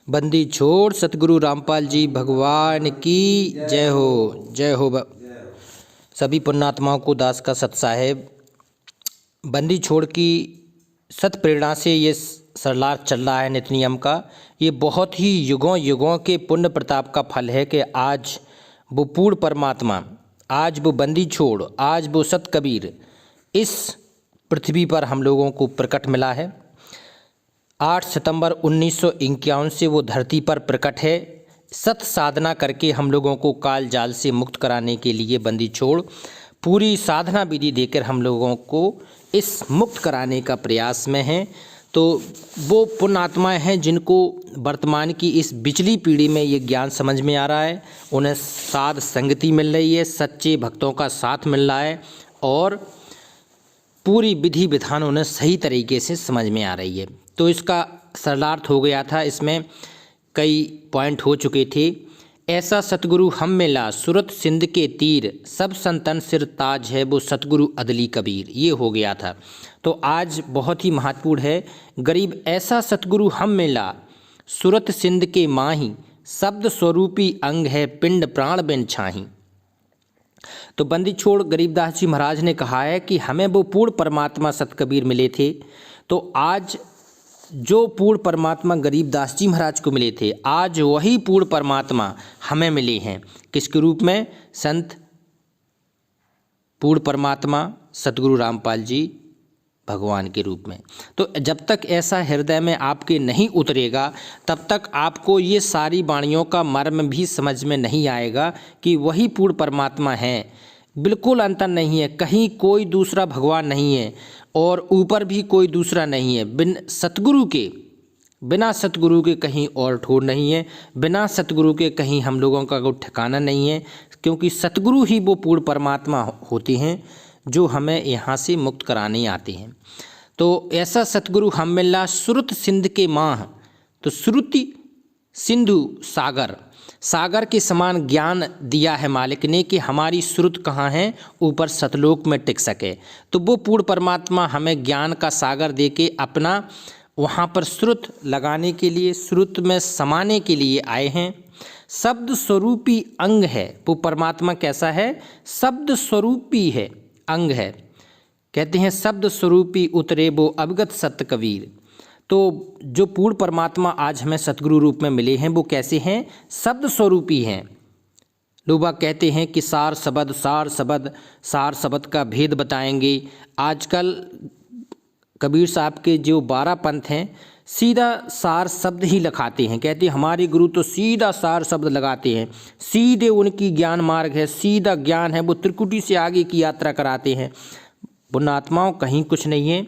बंदी छोड़ सतगुरु रामपाल जी भगवान की जय हो। जय हो। सभी पुण्यात्माओं को दास का सत साहेब। बंदी छोड़ की सत प्रेरणा से ये सरलार चल रहा है नित्य नियम का। ये बहुत ही युगों युगों के पुण्य प्रताप का फल है कि आज वो पूर्ण परमात्मा, आज वो बंदी छोड़, आज वो सत कबीर इस पृथ्वी पर हम लोगों को प्रकट मिला है। 8 सितंबर 1951 से वो धरती पर प्रकट है। सत साधना करके हम लोगों को काल जाल से मुक्त कराने के लिए बंदी छोड़ पूरी साधना विधि देकर हम लोगों को इस मुक्त कराने का प्रयास में हैं। तो वो पुण्य आत्माएँ हैं जिनको वर्तमान की इस बिचली पीढ़ी में ये ज्ञान समझ में आ रहा है, उन्हें साध संगति मिल रही है, सच्चे भक्तों का साथ मिल रहा है और पूरी विधि विधान उन्हें सही तरीके से समझ में आ रही है। तो इसका सरलार्थ हो गया था, इसमें कई पॉइंट हो चुके थे। ऐसा सतगुरु हम मिला सूरत सिंध के तीर, सब संतन सिर ताज है वो सतगुरु अदली कबीर, ये हो गया था। तो आज बहुत ही महत्वपूर्ण है, गरीब ऐसा सतगुरु हम मिला सूरत सिंध के माही, शब्द स्वरूपी अंग है पिंड प्राण बिन छाही। तो बंदी छोड़ गरीबदास जी महाराज ने कहा है कि हमें वो पूर्ण परमात्मा सतकबीर मिले थे। तो आज जो पूर्ण परमात्मा गरीबदास जी महाराज को मिले थे, आज वही पूर्ण परमात्मा हमें मिले हैं। किसके रूप में? संत पूर्ण परमात्मा सतगुरु रामपाल जी भगवान के रूप में। तो जब तक ऐसा हृदय में आपके नहीं उतरेगा तब तक आपको ये सारी वाणियों का मर्म भी समझ में नहीं आएगा कि वही पूर्ण परमात्मा है, बिल्कुल अंतर नहीं है, कहीं कोई दूसरा भगवान नहीं है और ऊपर भी कोई दूसरा नहीं है। बिना सतगुरु के कहीं और ठोर नहीं है, बिना सतगुरु के कहीं हम लोगों का कोई ठिकाना नहीं है, क्योंकि सतगुरु ही वो पूर्ण परमात्मा होते हैं जो हमें यहाँ से मुक्त कराने आते हैं। तो ऐसा सतगुरु हम मिला श्रुत सिंध के माह। तो श्रुति सिंधु सागर, सागर के समान ज्ञान दिया है मालिक ने कि हमारी श्रुत कहाँ है, ऊपर सतलोक में टिक सके। तो वो पूर्ण परमात्मा हमें ज्ञान का सागर दे के अपना वहाँ पर श्रुत लगाने के लिए, श्रुत में समाने के लिए आए हैं। शब्द स्वरूपी अंग है वो परमात्मा। कैसा है? शब्द स्वरूपी है, अंग है। कहते हैं शब्द स्वरूपी उतरे वो अवगत सत्य कबीर। तो जो पूर्ण परमात्मा आज हमें सतगुरु रूप में मिले हैं वो कैसे हैं? शब्द स्वरूपी हैं। लोग कहते हैं कि सार शब्द का भेद बताएंगे। आजकल कबीर साहब के जो 12 पंथ हैं सीधा सार शब्द ही लिखाते हैं। कहते हैं हमारे गुरु तो सीधा सार शब्द लगाते हैं, सीधे उनकी ज्ञान मार्ग है, सीधा ज्ञान है, वो त्रिकुटी से आगे की यात्रा कराते हैं। पुण्यात्माओं कहीं कुछ नहीं है,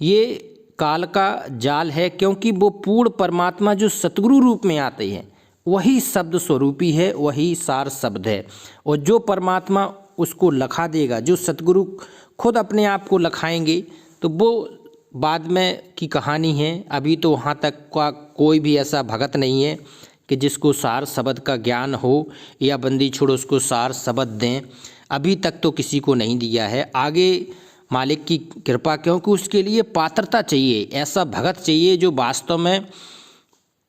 ये काल का जाल है, क्योंकि वो पूर्ण परमात्मा जो सतगुरु रूप में आते हैं वही शब्द स्वरूपी है, वही सार शब्द है। और जो परमात्मा उसको लखा देगा, जो सतगुरु खुद अपने आप को लखाएंगे, तो वो बाद में की कहानी है। अभी तो वहाँ तक का कोई भी ऐसा भगत नहीं है कि जिसको सार शब्द का ज्ञान हो या बंदी छोड़ उसको सार शब्द दें। अभी तक तो किसी को नहीं दिया है। आगे मालिक की कृपा, क्योंकि उसके लिए पात्रता चाहिए, ऐसा भगत चाहिए जो वास्तव में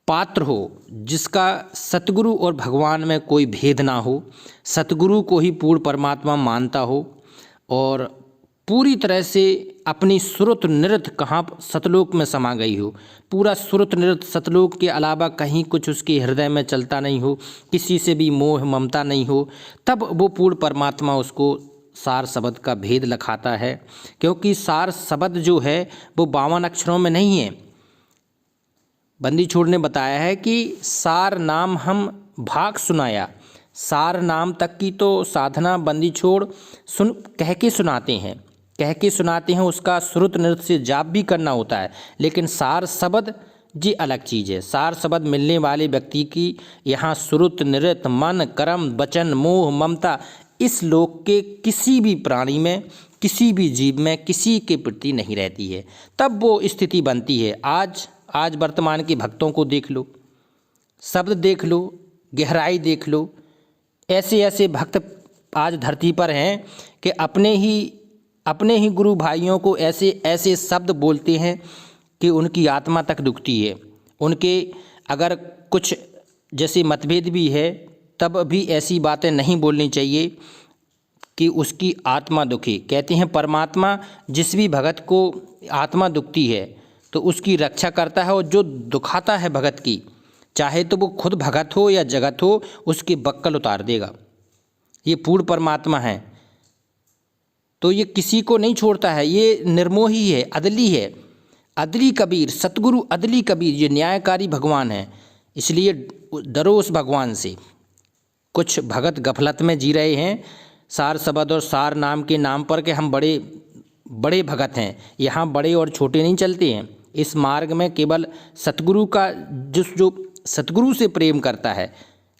पात्र हो, जिसका सतगुरु और भगवान में कोई भेद ना हो, सतगुरु को ही पूर्ण परमात्मा मानता हो और पूरी तरह से अपनी सुरत नृत कहाँ सतलोक में समा गई हो, पूरा सुरत नृत सतलोक के अलावा कहीं कुछ उसके हृदय में चलता नहीं हो, किसी से भी मोह ममता नहीं हो, तब वो पूर्ण परमात्मा उसको सार शब्द का भेद लखाता है। क्योंकि सार शब्द जो है वो 52 अक्षरों में नहीं है। बंदी छोड़ ने बताया है कि सार नाम हम भाग सुनाया। सार नाम तक की तो साधना बंदी छोड़ कह के सुनाते हैं, उसका श्रुत नृत्य से जाप भी करना होता है। लेकिन सार शब्द जी अलग चीज़ है। सार शब्द मिलने वाले व्यक्ति की यहाँ श्रुत नृत्य मन कर्म वचन मोह ममता इस लोक के किसी भी प्राणी में, किसी भी जीव में किसी के प्रति नहीं रहती है। तब वो स्थिति बनती है। आज वर्तमान के भक्तों को देख लो, शब्द देख लो, गहराई देख लो। ऐसे ऐसे भक्त आज धरती पर हैं कि अपने ही गुरु भाइयों को ऐसे ऐसे शब्द बोलते हैं कि उनकी आत्मा तक दुखती है। उनके अगर कुछ जैसे मतभेद भी है तब भी ऐसी बातें नहीं बोलनी चाहिए कि उसकी आत्मा दुखी। कहते हैं परमात्मा जिस भी भगत को आत्मा दुखती है तो उसकी रक्षा करता है, और जो दुखाता है भगत की, चाहे तो वो खुद भगत हो या जगत हो, उसकी बक्कल उतार देगा। ये पूर्ण परमात्मा है, तो ये किसी को नहीं छोड़ता है। ये निर्मोही है, अदली है, अदली कबीर, सतगुरु अदली कबीर, ये न्यायकारी भगवान है। इसलिए डरो उस भगवान से। कुछ भगत गफलत में जी रहे हैं सार शब्द और सार नाम के नाम पर, कि हम बड़े बड़े भगत हैं। यहाँ बड़े और छोटे नहीं चलते हैं। इस मार्ग में केवल सतगुरु का जो सतगुरु से प्रेम करता है,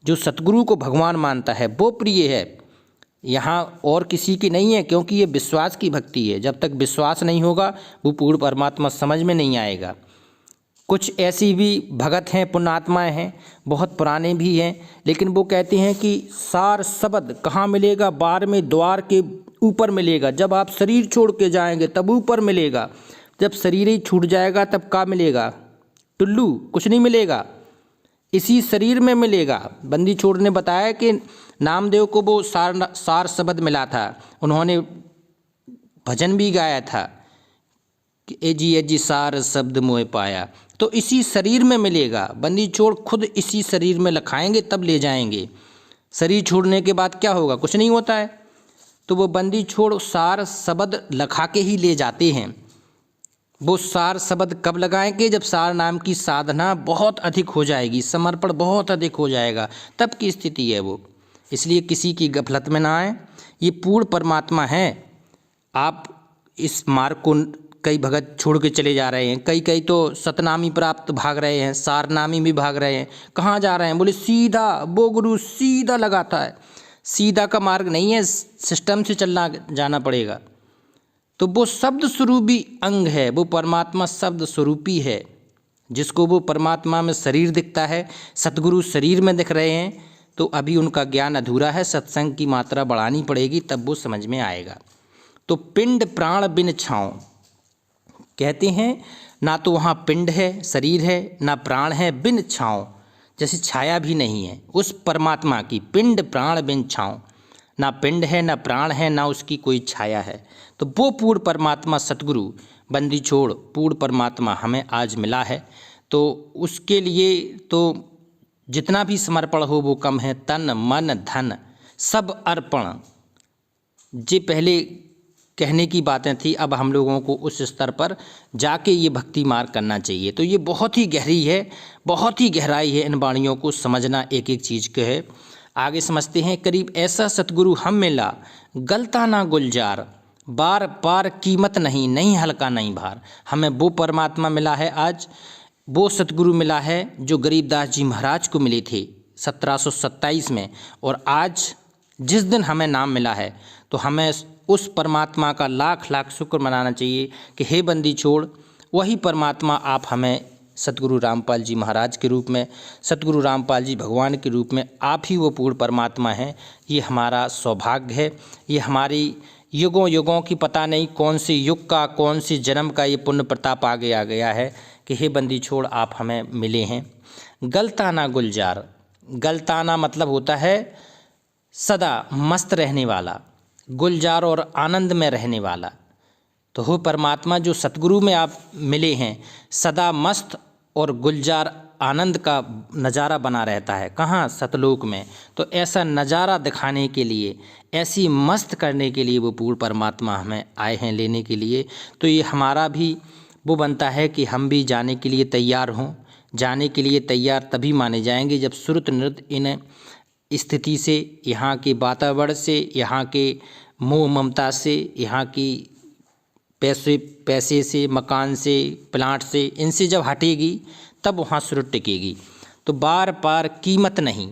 जो सतगुरु को भगवान मानता है, वो प्रिय है। यहाँ और किसी की नहीं है, क्योंकि ये विश्वास की भक्ति है। जब तक विश्वास नहीं होगा वो पूर्ण परमात्मा समझ में नहीं आएगा। कुछ ऐसी भी भगत हैं, पुण्यात्माएँ हैं, बहुत पुराने भी हैं, लेकिन वो कहते हैं कि सार शब्द कहाँ मिलेगा? बार में द्वार के ऊपर मिलेगा। जब आप शरीर छोड़ के जाएंगे तब ऊपर मिलेगा, जब शरीर ही छूट जाएगा तब क्या मिलेगा? टुल्लू, कुछ नहीं मिलेगा, इसी शरीर में मिलेगा। बंदी छोड़ ने बताया कि नामदेव को वो सार शब्द मिला था, उन्होंने भजन भी गाया था कि एजी सार शब्द मोह पाया। तो इसी शरीर में मिलेगा। बंदी छोड़ खुद इसी शरीर में लखाएंगे तब ले जाएंगे। शरीर छोड़ने के बाद क्या होगा? कुछ नहीं होता है। तो वो बंदी छोड़ सार शब्द लखा के ही ले जाते हैं। वो सार शब्द कब लगाएंगे? जब सार नाम की साधना बहुत अधिक हो जाएगी, समर्पण बहुत अधिक हो जाएगा, तब की स्थिति है वो। इसलिए किसी की गफलत में ना आए। ये पूर्ण परमात्मा है। आप इस मार्ग को कई भगत छोड़ के चले जा रहे हैं, कई तो सतनामी प्राप्त भाग रहे हैं, सारनामी भी भाग रहे हैं। कहाँ जा रहे हैं? बोले सीधा, वो गुरु सीधा लगाता है। सीधा का मार्ग नहीं है, सिस्टम से चलना जाना पड़ेगा। तो वो शब्द स्वरूपी अंग है, वो परमात्मा शब्द स्वरूपी है। जिसको वो परमात्मा में शरीर दिखता है, सतगुरु शरीर में दिख रहे हैं, तो अभी उनका ज्ञान अधूरा है। सत्संग की मात्रा बढ़ानी पड़ेगी, तब वो समझ में आएगा। तो पिंड प्राण बिन छाँव, कहते हैं ना तो वहाँ पिंड है, शरीर है, ना प्राण है, बिन छाँव, जैसे छाया भी नहीं है उस परमात्मा की। पिंड प्राण बिन छाँव, ना पिंड है, ना प्राण है, ना उसकी कोई छाया है। तो वो पूर्ण परमात्मा सतगुरु बंदी छोड़ पूर्ण परमात्मा हमें आज मिला है। तो उसके लिए तो जितना भी समर्पण हो वो कम है। तन मन धन सब अर्पण, ये पहले कहने की बातें थी। अब हम लोगों को उस स्तर पर जाके ये भक्ति मार्ग करना चाहिए। तो ये बहुत ही गहरी है, बहुत ही गहराई है। इन वाणियों को समझना एक एक चीज़ के है। आगे समझते हैं। करीब ऐसा सतगुरु हम मिला, गलता ना गुलजार, बार बार कीमत नहीं, नहीं हल्का नहीं भार। हमें वो परमात्मा मिला है आज, वो सतगुरु मिला है जो गरीबदास जी महाराज को मिले थे 1727 में। और आज जिस दिन हमें नाम मिला है, तो हमें उस परमात्मा का लाख लाख शुक्र मनाना चाहिए कि हे बंदी छोड़, वही परमात्मा आप हमें सतगुरु रामपाल जी महाराज के रूप में, सतगुरु रामपाल जी भगवान के रूप में, आप ही वो पूर्ण परमात्मा हैं। ये हमारा सौभाग्य है। ये हमारी युगों युगों की पता नहीं कौन से युग का, कौन से जन्म का ये पुण्य प्रताप आगे आ गया है कि हे बंदी छोड़ आप हमें मिले हैं। गलताना गुलजार, गलताना मतलब होता है सदा मस्त रहने वाला, गुलजार और आनंद में रहने वाला। तो हो परमात्मा जो सतगुरु में आप मिले हैं, सदा मस्त और गुलजार आनंद का नज़ारा बना रहता है। कहाँ? सतलोक में। तो ऐसा नज़ारा दिखाने के लिए, ऐसी मस्त करने के लिए वो पूर्ण परमात्मा हमें आए हैं लेने के लिए। तो ये हमारा भी वो बनता है कि हम भी जाने के लिए तैयार हों। जाने के लिए तैयार तभी माने जाएंगे जब श्रुत नृत इन स्थिति से, यहाँ के वातावरण से, यहाँ के मोह ममता से, यहाँ की पैसे से, मकान से, प्लांट से, इनसे जब हटेगी तब वहाँ श्रुत टिकेगी। तो बार बार कीमत नहीं,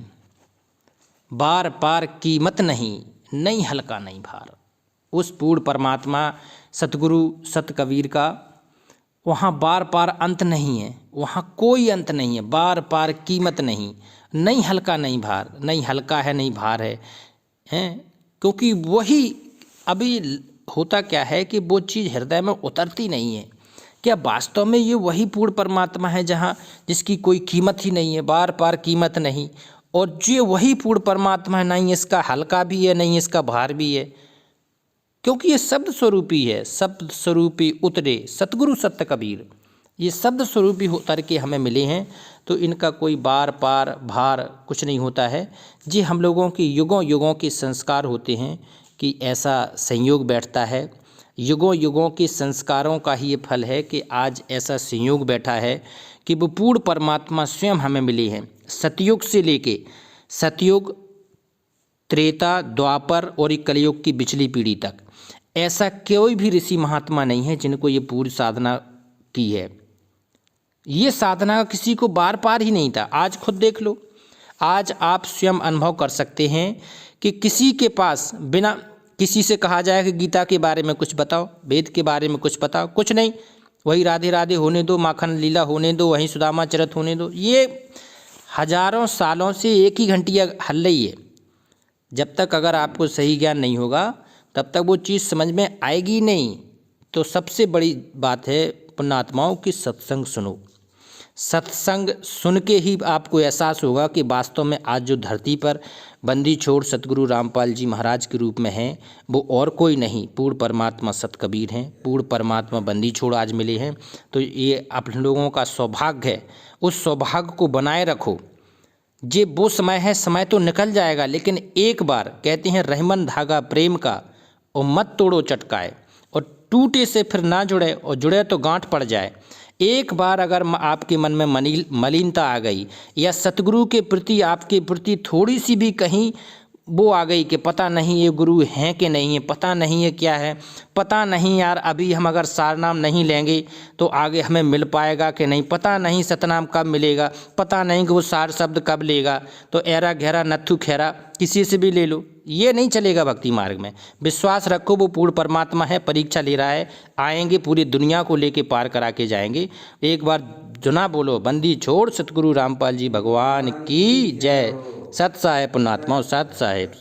बार बार कीमत नहीं, नहीं हल्का नहीं भार। उस पूर्ण परमात्मा सतगुरु सत कबीर का वहाँ बार बार अंत नहीं है, वहाँ कोई अंत नहीं है। बार बार कीमत नहीं, नहीं हल्का नहीं भार, नहीं हल्का है नहीं भार है, हैं? क्योंकि वही अभी होता क्या है कि वो चीज़ हृदय में उतरती नहीं है। क्या वास्तव में ये वही पूर्ण परमात्मा है जहाँ जिसकी कोई कीमत ही नहीं है, बार बार कीमत नहीं, और जो वही पूर्ण परमात्मा है, नहीं इसका हल्का भी है नहीं इसका भार भी है, क्योंकि ये शब्द स्वरूपी है। शब्द स्वरूपी उतरे सतगुरु सत्य कबीर, ये शब्द स्वरूपी उतर के हमें मिले हैं, तो इनका कोई बार पार भार कुछ नहीं होता है। जी हम लोगों की युगों युगों के संस्कार होते हैं कि ऐसा संयोग बैठता है, युगों युगों के संस्कारों का ही ये फल है कि आज ऐसा संयोग बैठा है कि वो पूर्ण परमात्मा स्वयं हमें मिले हैं। सतयुग से लेके सतयुग, त्रेता, द्वापर और एक कलयुग की पिछली पीढ़ी तक ऐसा कोई भी ऋषि महात्मा नहीं है जिनको ये पूरी साधना की है। ये साधना किसी को बार पार ही नहीं था। आज खुद देख लो, आज आप स्वयं अनुभव कर सकते हैं कि किसी के पास बिना किसी से कहा जाए कि गीता के बारे में कुछ बताओ, वेद के बारे में कुछ बताओ, कुछ नहीं, वही राधे राधे होने दो, माखन लीला होने दो, वहीं सुदामा चरित होने दो। ये हजारों सालों से एक ही घंटिया हल रही है। जब तक अगर आपको सही ज्ञान नहीं होगा तब तक वो चीज़ समझ में आएगी नहीं। तो सबसे बड़ी बात है पुण्यात्माओं की सत्संग सुनो। सत्संग सुन के ही आपको एहसास होगा कि वास्तव में आज जो धरती पर बंदी छोड़ सतगुरु रामपाल जी महाराज के रूप में हैं वो और कोई नहीं, पूर्ण परमात्मा सत कबीर हैं। पूर्ण परमात्मा बंदी छोड़ आज मिले हैं, तो ये आप लोगों का सौभाग्य है। उस सौभाग्य को बनाए रखो। जे वो समय है, समय तो निकल जाएगा, लेकिन एक बार कहते हैं रहमन धागा प्रेम का, और मत तोड़ो चटकाए, और टूटे से फिर ना जुड़े, और जुड़े तो गांठ पड़ जाए। एक बार अगर आपके मन में मलिनता आ गई या सतगुरु के प्रति आपके प्रति थोड़ी सी भी कहीं वो आ गई कि पता नहीं ये गुरु हैं कि नहीं है, पता नहीं है क्या है, पता नहीं यार अभी हम अगर सारनाम नहीं लेंगे तो आगे हमें मिल पाएगा कि नहीं, पता नहीं सतनाम कब मिलेगा, पता नहीं कि वो सार शब्द कब लेगा, तो ऐरा गहरा नत्थु खैरा किसी से भी ले लो, ये नहीं चलेगा भक्ति मार्ग में। विश्वास रखो वो पूर्ण परमात्मा है, परीक्षा ले रहा है, आएंगे पूरी दुनिया को लेके पार करा के जाएंगे। एक बार जुना बोलो, बंदी छोड़ सतगुरु रामपाल जी भगवान की जय। सत साहेब पुण्यात्माओं, सत साहेब।